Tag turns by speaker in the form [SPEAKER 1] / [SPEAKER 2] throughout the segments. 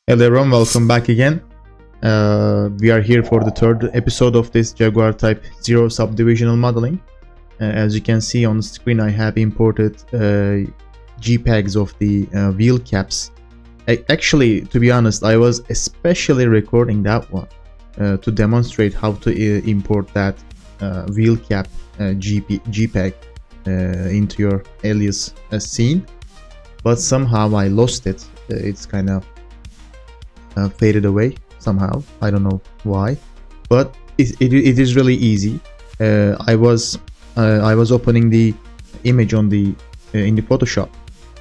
[SPEAKER 1] Hello everyone, welcome back again. We are here for the third episode of this Jaguar Type 0 subdivisional modeling. As you can see on the screen, I have imported JPEGs of the wheel caps. Actually, to be honest, I was especially recording that one to demonstrate how to import that wheel cap JPEG into your Alias scene. But somehow I lost it. It's kind of faded away somehow. I don't know why, but it is really easy. I was opening the image on the in the Photoshop,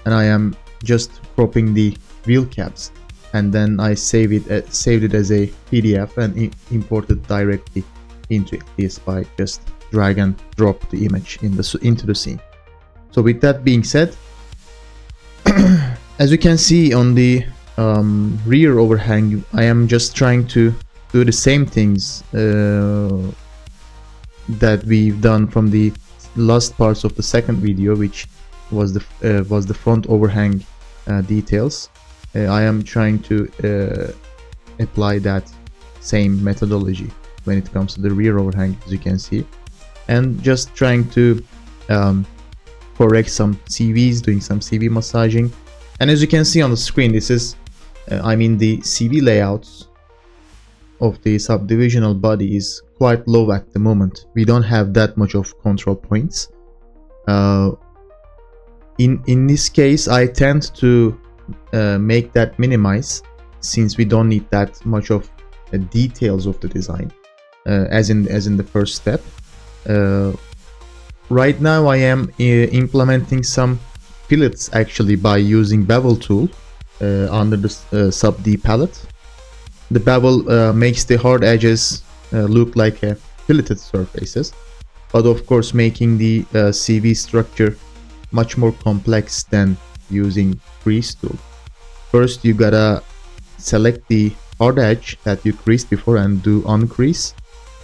[SPEAKER 1] and I am just cropping the wheel caps, and then I saved it as a PDF and imported directly into Alias by just drag and drop the image into the scene. So with that being said, as you can see on the rear overhang, I am just trying to do the same things that we've done from the last parts of the second video, which was the front overhang details. I am trying to apply that same methodology when it comes to the rear overhang, as you can see, and just trying to correct some CVs, doing some CV massaging. And as you can see on the screen, this is the CV layouts of the subdivisional body is quite low at the moment. We don't have that much of control points. In this case, I tend to make that minimize, since we don't need that much of details of the design as in the first step. Right now I am implementing some fillets actually by using bevel tool under the SubD palette. The bevel makes the hard edges look like filleted surfaces, but of course making the CV structure much more complex than using crease tool. First you gotta select the hard edge that you creased before and do uncrease,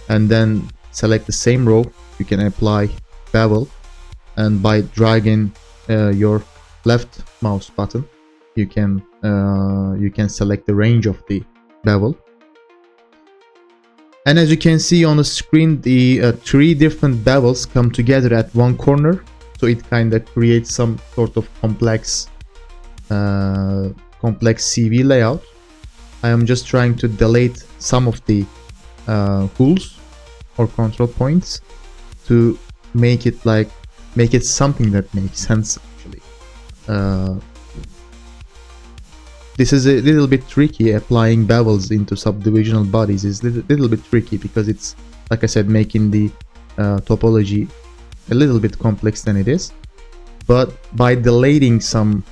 [SPEAKER 1] and then select the same row. You can apply bevel, and by dragging your left mouse button, you can select the range of the bevel. And as you can see on the screen, the three different bevels come together at one corner, so it kind of creates some sort of complex CV layout. I am just trying to delete some of the hools or control points to make it something that makes sense actually. This is a little bit tricky. Applying bevels into subdivisional bodies is a little bit tricky because it's, like I said, making the topology a little bit complex than it is. But by deleting some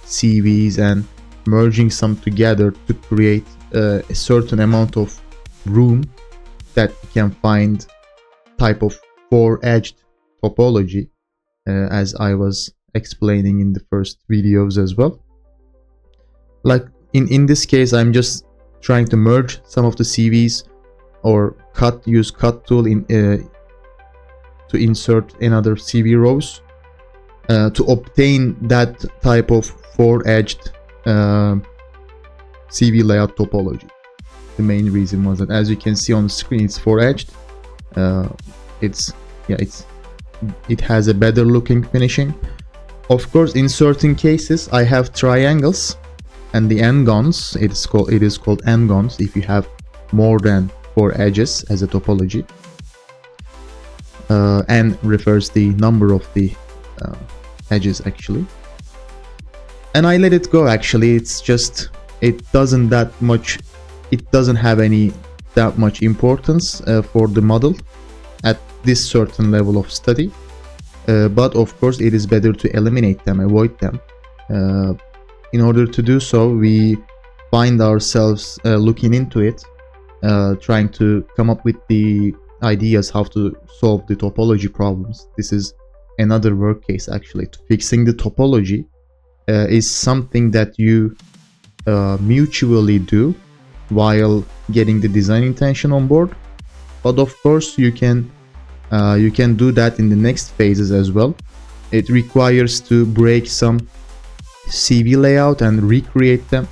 [SPEAKER 1] CVs and merging some together to create a certain amount of room that you can find type of four-edged topology, as I was explaining in the first videos as well. Like in this case, I'm just trying to merge some of the CVs or use cut tool to insert another CV rows to obtain that type of four-edged CV layout topology. The main reason was that, as you can see on the screen, it's four-edged. It has a better looking finishing. Of course, in certain cases I have triangles, and the n-gons, it is called n-gons if you have more than four edges as a topology. N refers the number of the edges actually. And I let it go actually. It's just, it doesn't have that much importance for the model at this certain level of study, but of course it is better to eliminate them, avoid them. In order to do so, we find ourselves looking into it, trying to come up with the ideas how to solve the topology problems. This is another work case actually. Fixing the topology is something that you mutually do while getting the design intention on board, but of course you can do that in the next phases as well. It requires to break some CV layout and recreate them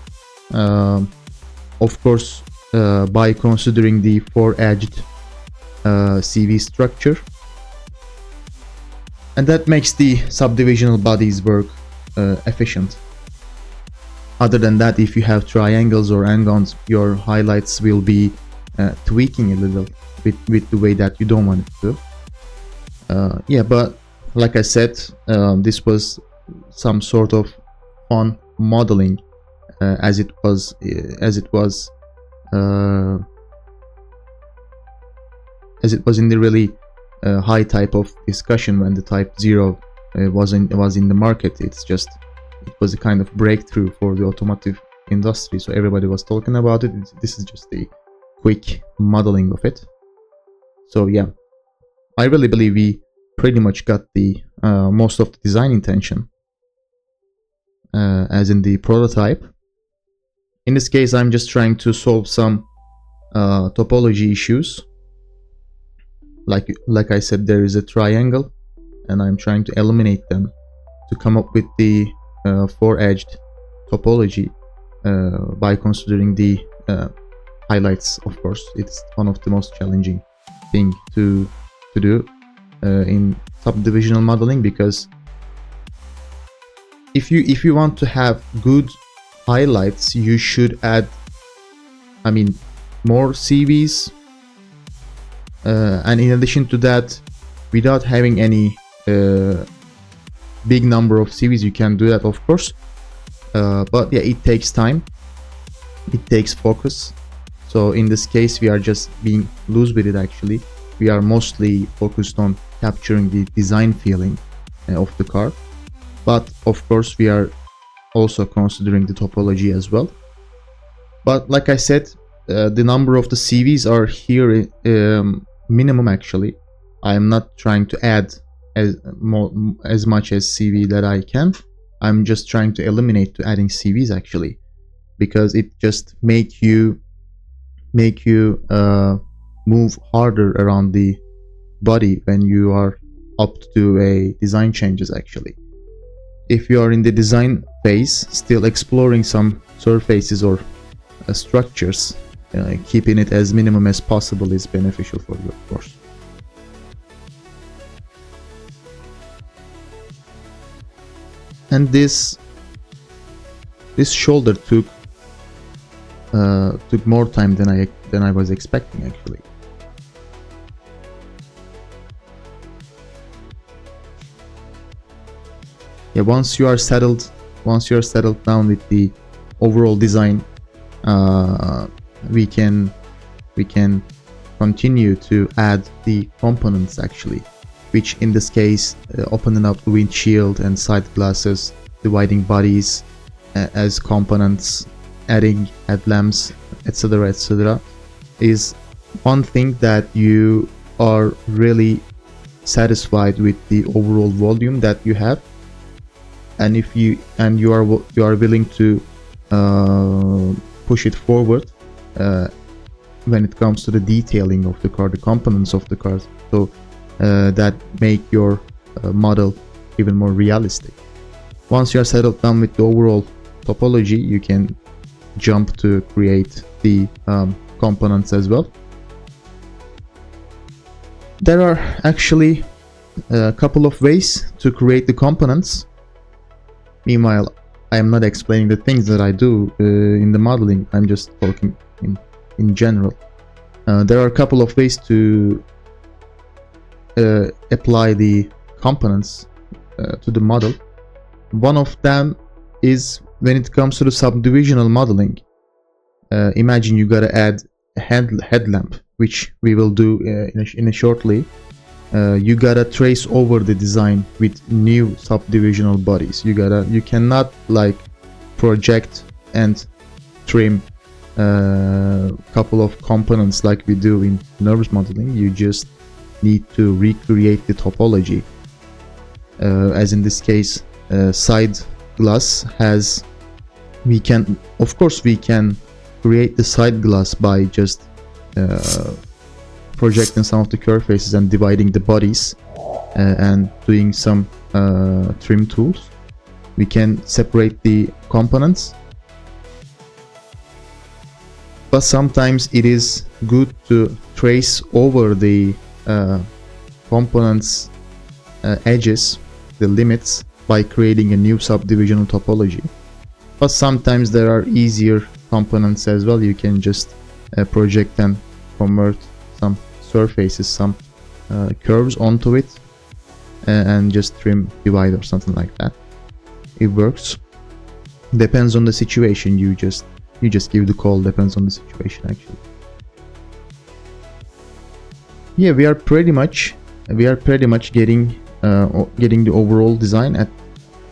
[SPEAKER 1] Of course, by considering the four-edged CV structure, and that makes the subdivisional bodies work efficient. Other than that, if you have triangles or angons, your highlights will be tweaking a little with the way that you don't want it to. Yeah, but like I said, this was some sort of fun modeling, as it was in the really high type of discussion when the Type 0 was in the market. It was a kind of breakthrough for the automotive industry, so everybody was talking about it. This is just the quick modeling of it. So yeah, I really believe we pretty much got the most of the design intention, as in the prototype. In this case, I'm just trying to solve some topology issues. Like I said, there is a triangle, and I'm trying to eliminate them to come up with the four-edged topology by considering the highlights. Of course, it's one of the most challenging thing to do in subdivisional modeling, because if you want to have good highlights, you should add, more CVs, and in addition to that, without having any big number of CVs, you can do that, of course, but yeah, it takes time, it takes focus. So in this case, we are just being loose with it. Actually, we are mostly focused on capturing the design feeling of the car, but of course we are also considering the topology as well. But like I said, the number of the CVs are here minimum. Actually, I am not trying to add as much as CV that I can. I'm just trying to eliminate to adding CVs, actually, because it just make you move harder around the body when you are up to do a design changes. Actually, if you are in the design phase, still exploring some surfaces or structures, keeping it as minimum as possible is beneficial for you, of course. And this shoulder took more time than I was expecting, actually. Yeah, once you are settled down with the overall design, we can continue to add the components, actually, which in this case opening up the windshield and side glasses, dividing bodies as components, adding headlamps, etc., etc., is one thing that you are really satisfied with the overall volume that you have, and if you are willing to push it forward when it comes to the detailing of the car, the components of the car, so that make your model even more realistic. Once you are settled down with the overall topology, you can jump to create the components as well. There are actually a couple of ways to create the components. Meanwhile, I am not explaining the things that I do in the modeling. I'm just talking in general. There are a couple of ways to apply the components to the model. One of them is when it comes to the subdivisional modeling. Imagine you gotta add a headlamp, which we will do in a shortly. You gotta trace over the design with new subdivisional bodies. You cannot like project and trim couple of components like we do in nervous modeling. You just need to recreate the topology. As in this case, side glass has, we can create the side glass by just projecting some of the curve faces and dividing the bodies and doing some trim tools. We can separate the components but sometimes it is good to trace over the components edges, the limits, by creating a new subdivisional topology. But sometimes there are easier components as well. You can just project and convert some surfaces, some curves onto it, and just trim, divide, or something like that. It works. Depends on the situation. You just give the call. Depends on the situation, actually. Yeah, we are pretty much getting the overall design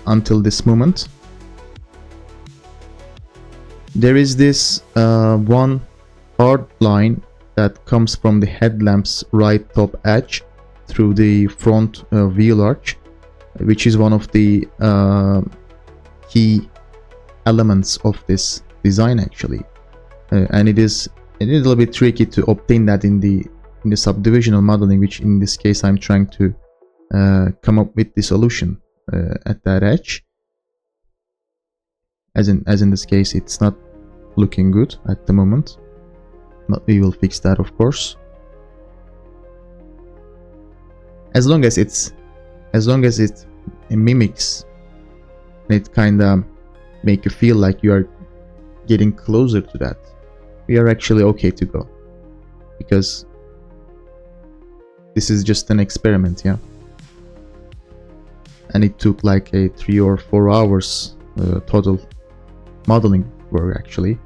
[SPEAKER 1] until this moment. There is this one hard line that comes from the headlamp's right top edge through the front wheel arch, which is one of the key elements of this design, actually, and it is a little bit tricky to obtain that in the subdivisional modeling, which in this case I'm trying to come up with the solution at that edge. As in this case, it's not looking good at the moment, but we will fix that, of course. As long as it mimics, it kind of make you feel like you are getting closer to that, we are actually okay to go, because this is just an experiment, yeah. And it took like a 3 or 4 hours total modeling work, actually,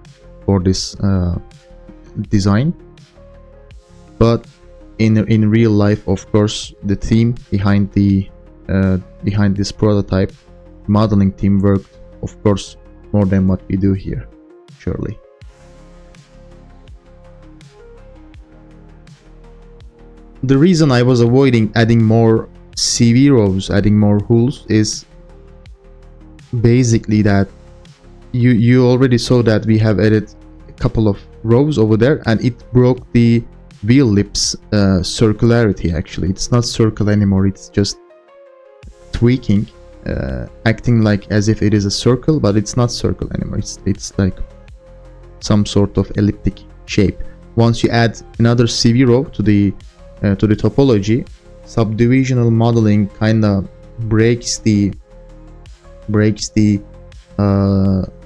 [SPEAKER 1] for this design. But in real life, of course, the team behind this prototype, modeling team, worked, of course, more than what we do here, surely. The reason I was avoiding adding more CV rows, adding more holes, is basically that you already saw that we have added a couple of rows over there, and it broke the wheel lips circularity. Actually, it's not circle anymore, it's just tweaking, acting like as if it is a circle, but it's not circle anymore. It's like some sort of elliptic shape. Once you add another CV row to the topology, subdivisional modeling kind of breaks the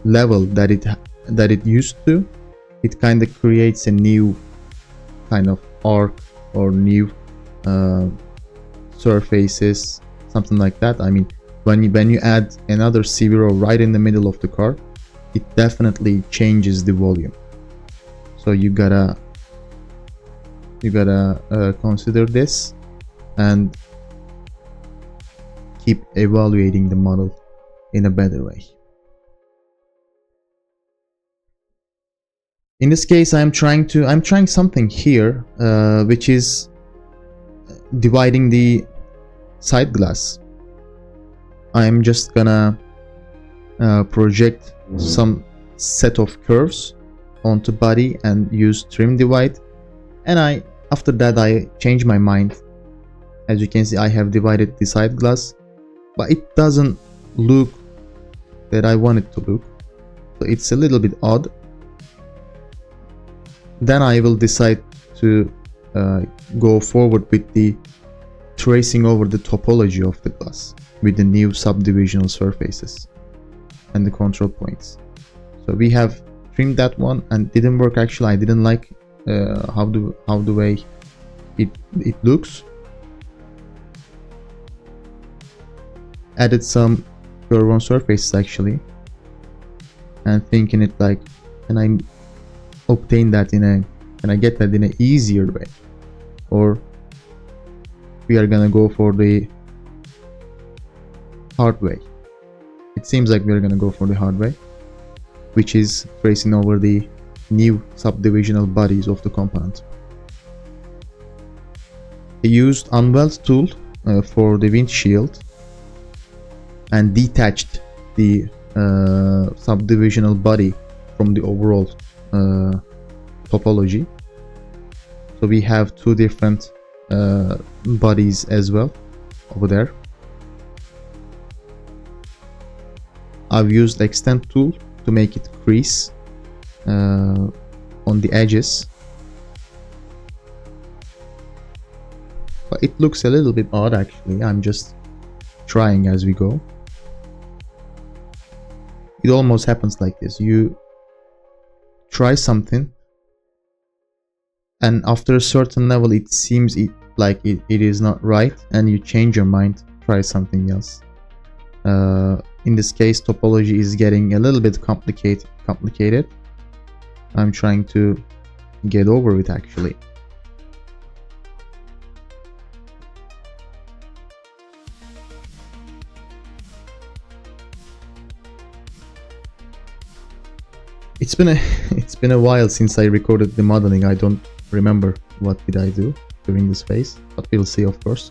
[SPEAKER 1] level that it used to. It kind of creates a new kind of arc or new surfaces, something like that. I mean, when you add another CV row right in the middle of the car, it definitely changes the volume. So you gotta consider this and keep evaluating the model in a better way. In this case, I'm trying something here, which is dividing the side glass. I'm just gonna project some set of curves onto body and use trim divide, and after that I change my mind. As you can see, I have divided the side glass, but it doesn't look that I want it to look, so it's a little bit odd. Then I will decide to go forward with the tracing over the topology of the glass with the new subdivisional surfaces and the control points. So we have trimmed that one, and it didn't work. Actually, I didn't like how the way it looks. Added some curve on surfaces, actually, and thinking it like, can I obtain that can I get that in an easier way, or we are gonna go for the hard way. It seems like we're gonna go for the hard way, which is tracing over the new subdivisional bodies of the component. I used unweld tool for the windshield and detached the subdivisional body from the overall topology. So we have two different bodies as well over there. I've used extend tool to make it crease on on the edges. But it looks a little bit odd actually. I'm just trying as we go. It almost happens like this. You try something and after a certain level it seems like it is not right, and you change your mind, try something else. In this case, topology is getting a little bit complicated. I'm trying to get over it actually. It's been a while since I recorded the modeling. I don't remember what did I do during this phase, but we'll see, of course.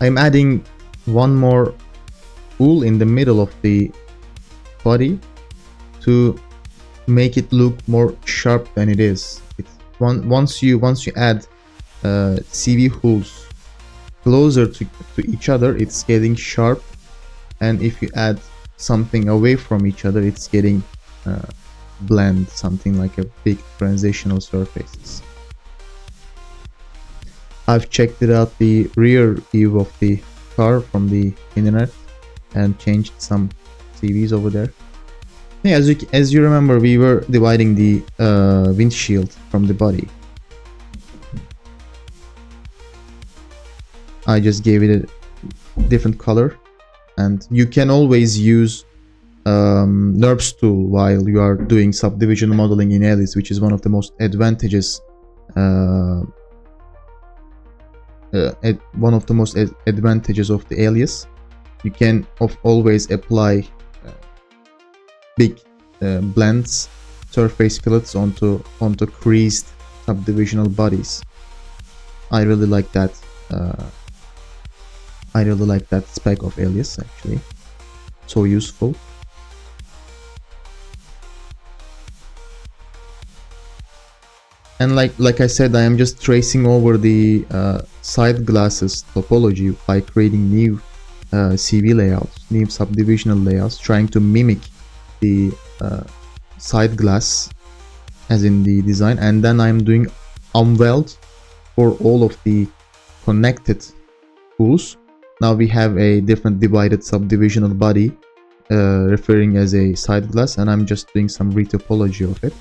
[SPEAKER 1] I'm adding one more wool in the middle of the body to make it look more sharp than it is. Once you add CV hools closer to each other, it's getting sharp, and if you add something away from each other, it's getting blend, something like a big transitional surfaces. I've checked it out, the rear view of the car from the internet, and changed some CVs over there. Yeah, as you remember, we were dividing the windshield from the body. I just gave it a different color, and you can always use NURBS tool while you are doing subdivision modeling in Alias, which is one of the most advantageous advantages of the Alias. You can always apply big blends, surface fillets onto creased subdivisional bodies. I really like that. I really like that spec of Alias actually. So useful. And like I said, I am just tracing over the side glasses topology by creating new CV layouts, new subdivisional layouts, trying to mimic the side glass as in the design, and then I'm doing unweld for all of the connected tools. Now we have a different divided subdivisional body referring as a side glass, and I'm just doing some retopology of it.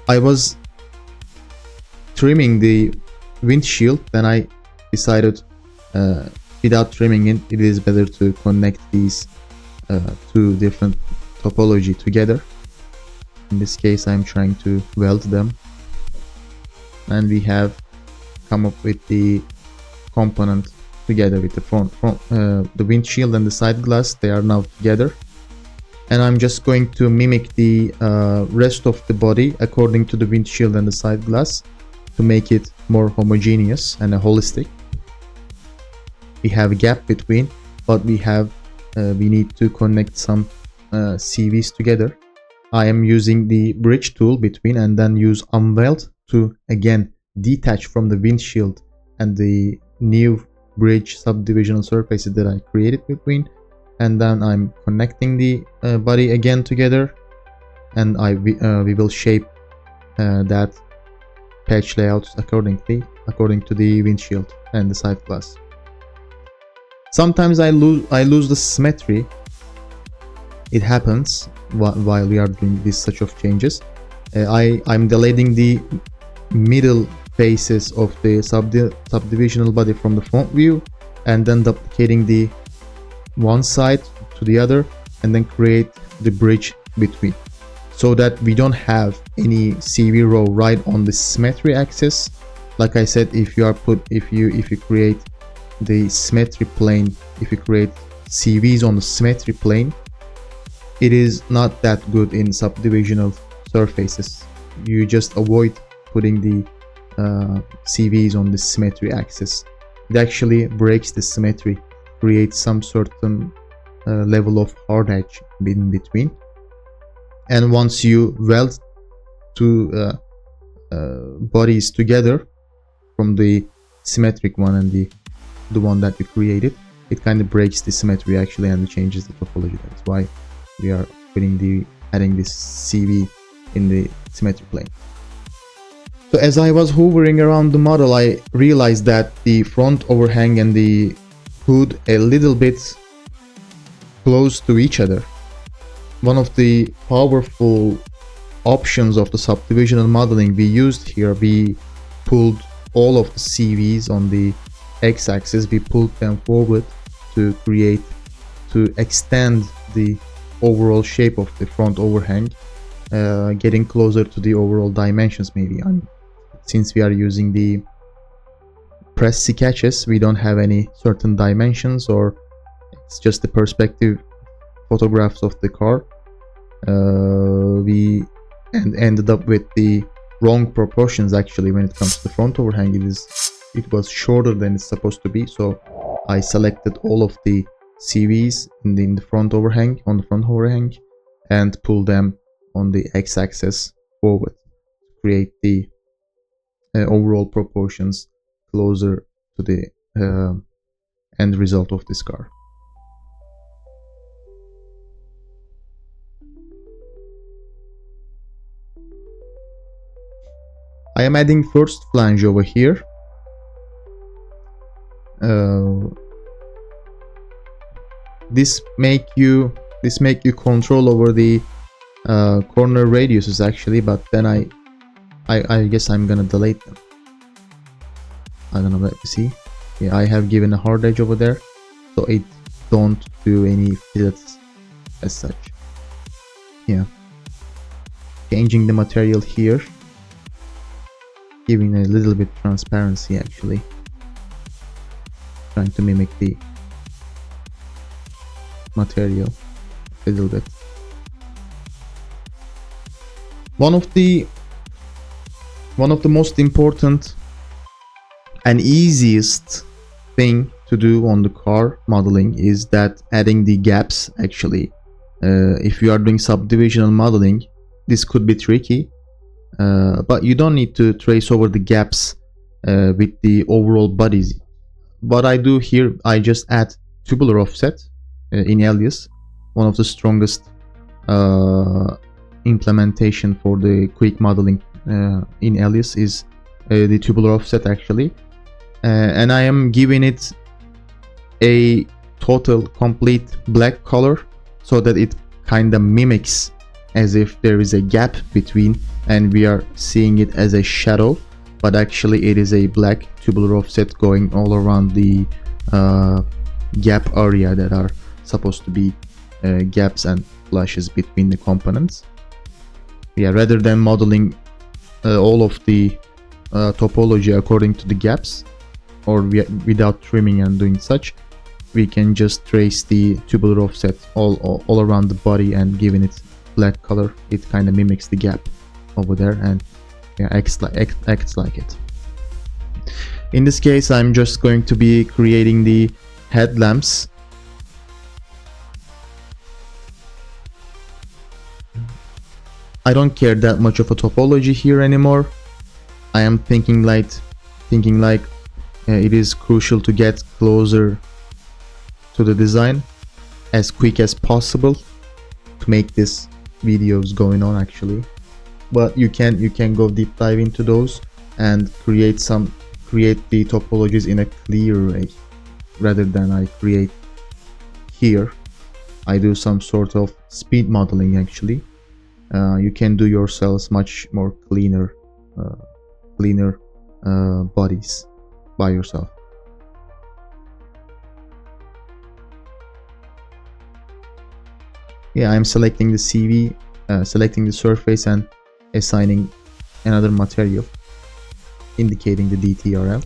[SPEAKER 1] I was trimming the windshield, then I decided without trimming it, it is better to connect these two different topology together. In this case, I'm trying to weld them, and we have come up with the component together with the the windshield and the side glass. They are now together, and I'm just going to mimic the rest of the body according to the windshield and the side glass to make it more homogeneous and holistic. We have a gap between, but we need to connect some CVs together. I am using the bridge tool between, and then use unweld to again detach from the windshield and the new bridge subdivisional surfaces that I created between, and then I'm connecting the body again together, and we will shape that patch layouts according to the windshield and the side glass. Sometimes I lose the symmetry. It happens while we are doing this such of changes. I'm deleting the middle faces of the subdivisional body from the front view, and then duplicating the one side to the other, and then create the bridge between, so that we don't have any CV row right on the symmetry axis. Like I said, if you create the symmetry plane, if you create CVs on the symmetry plane, it is not that good in subdivisional surfaces. You just avoid putting the CVs on the symmetry axis. It actually breaks the symmetry, creates some certain level of hard edge in between, and once you weld two bodies together, from the symmetric one and the one that we created, it kind of breaks the symmetry actually and changes the topology. That's why we are adding this CV in the symmetry plane. So as I was hovering around the model, I realized that the front overhang and the hood a little bit close to each other. One of the powerful options of the subdivisional modeling we used here, we pulled all of the CVs on the x-axis, we pulled them forward to extend the overall shape of the front overhang, getting closer to the overall dimensions maybe. Since we are using the press sketches, we don't have any certain dimensions, or it's just the perspective photographs of the car. We ended up with the wrong proportions actually when it comes to the front overhang. It was shorter than it's supposed to be, so I selected all of the CVs in the front overhang, on the front overhang, and pulled them on the x-axis forward to create the overall proportions closer to the end result of this car. I am adding first flange over here. This make you control over the corner radiuses actually, but then I guess I'm gonna delete them. I don't know, let me see. Yeah, I have given a hard edge over there, so it don't do any fillets as such. Yeah, changing the material here, giving a little bit transparency actually, trying to mimic the material a little bit. One of the most important and easiest thing to do on the car modeling is that adding the gaps actually. If you are doing subdivisional modeling, this could be tricky, but you don't need to trace over the gaps with the overall bodies. What I do here, I just add tubular offset in Alias. One of the strongest implementation for the quick modeling in Alias is the tubular offset actually, and I am giving it a total complete black color so that it kind of mimics as if there is a gap between and we are seeing it as a shadow, but actually it is a black tubular offset going all around the gap area that are supposed to be gaps and flashes between the components. Yeah, rather than modeling all of the topology according to the gaps, or without trimming and doing such, we can just trace the tubular offset all around the body and giving it black color. It kind of mimics the gap over there and yeah, acts like it. In this case, I'm just going to be creating the headlamps. I don't care that much of a topology here anymore. I am thinking like it is crucial to get closer to the design as quick as possible to make this videos going on actually. But you can go deep dive into those and create the topologies in a clear way rather than I create here. I do some sort of speed modeling actually. You can do yourselves much more cleaner bodies by yourself. Yeah, I'm selecting the CV, selecting the surface and assigning another material, indicating the DTRL,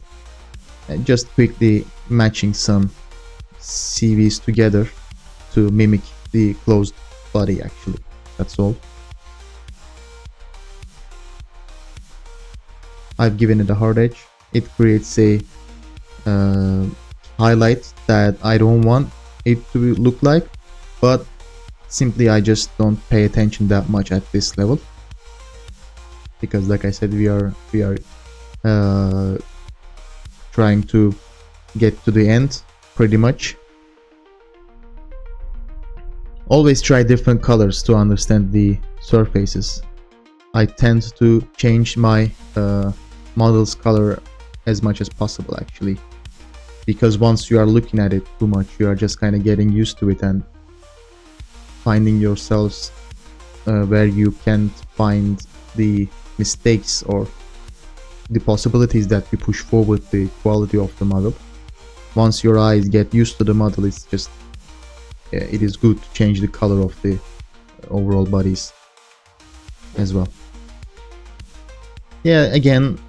[SPEAKER 1] and just quickly matching some CVs together to mimic the closed body actually. That's all. I've given it a hard edge. It creates a highlight that I don't want it to look like, but simply I just don't pay attention that much at this level, because like I said, we are trying to get to the end pretty much. Always try different colors to understand the surfaces. I tend to change my model's color as much as possible actually, because once you are looking at it too much, you are just kind of getting used to it and finding yourselves where you can't find the mistakes or the possibilities that you push forward the quality of the model. Once your eyes get used to the model, it's just it is good to change the color of the overall bodies as well. Yeah, again,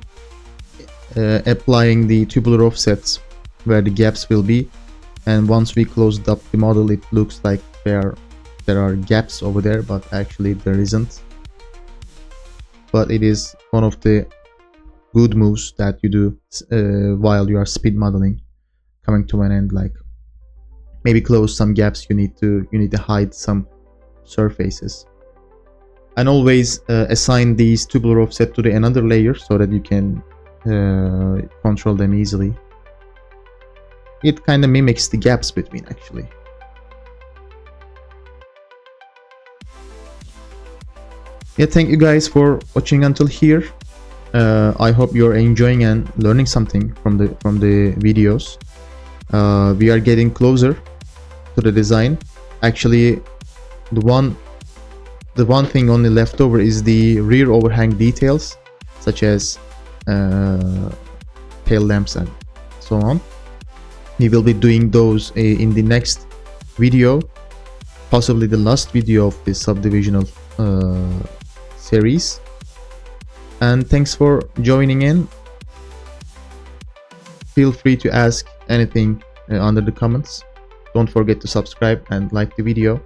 [SPEAKER 1] applying the tubular offsets where the gaps will be, and once we closed up the model, it looks like there are gaps over there, but actually there isn't. But it is one of the good moves that you do while you are speed modeling coming to an end, like maybe close some gaps. You need to hide some surfaces, and always assign these tubular offset to the another layer so that you can control them easily. It kind of mimics the gaps between actually. Yeah, thank you guys for watching until here. I hope you're enjoying and learning something from the videos. We are getting closer to the design. Actually, the one thing only left over is the rear overhang details, such as tail lamps and so on. We will be doing those in the next video, possibly the last video of this subdivisional series. And thanks for joining in. Feel free to ask anything under the comments. Don't forget to subscribe and like the video.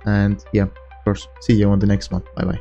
[SPEAKER 1] And yeah, of course, see you on the next one. Bye bye.